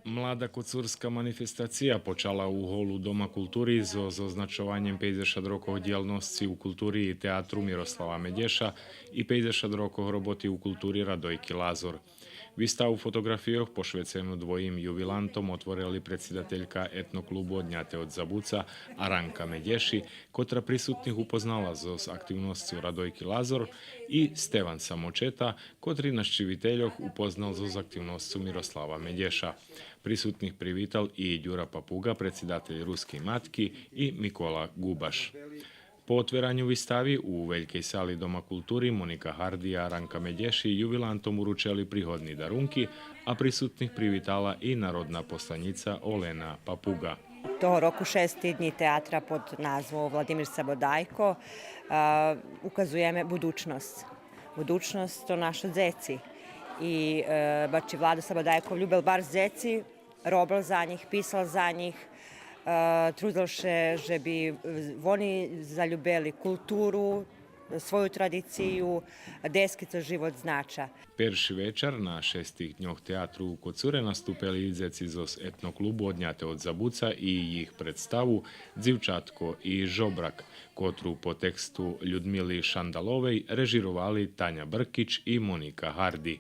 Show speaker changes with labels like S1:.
S1: Mlada kocurska manifestacija počala u holu Doma kulturi z označovanjem 50 rokov djelnosti u kulturi i teatru Miroslava Medješa i 50 rokov roboti u kulturi Radojki Lazor. Výstavu fotografijoh pošvecenu dvojim jubilantom otvorili predsjedateljka etnoklubu Odnjate od Zabuca Aranka Medješi, kotra prisutnih upoznala s aktivnosťu Radojki Lazor, i Stevan Samočeta, kotri naš čiviteljoh upoznal s aktivnosťu Miroslava Medješa. Prisutnih privital i Đura Papuga, predsjedatelj Ruske matki, i Mikola Gubaš. Po otveranju výstavy u veljkej sali Doma kulturi Monika Hardi i Aranka Medješi jubilantom uručili prihodni darunki, a prisutnih privitala i narodna poslanica Olena Papuga.
S2: Toho roku 6 dni teatra pod nazvom Vladimir Sabodajko ukazujeme budućnost. Budućnost o našoj djeci. I baš Vlado Sabodajko ljubel bar djeci, robil za njih, pisal za njih, trudil se, že bi oni zaljubili kulturu, svoju tradiciju, deski život znača.
S1: Perši večer na 6 dňoch teatru u Kocure nastupili idzeci z etnoklubu Odnjate od Zabuca i ih predstavu Dzivčatko i Žobrak, kotru po tekstu Ljudmili Šandalovej režirovali Tanja Brkić i Monika Hardi.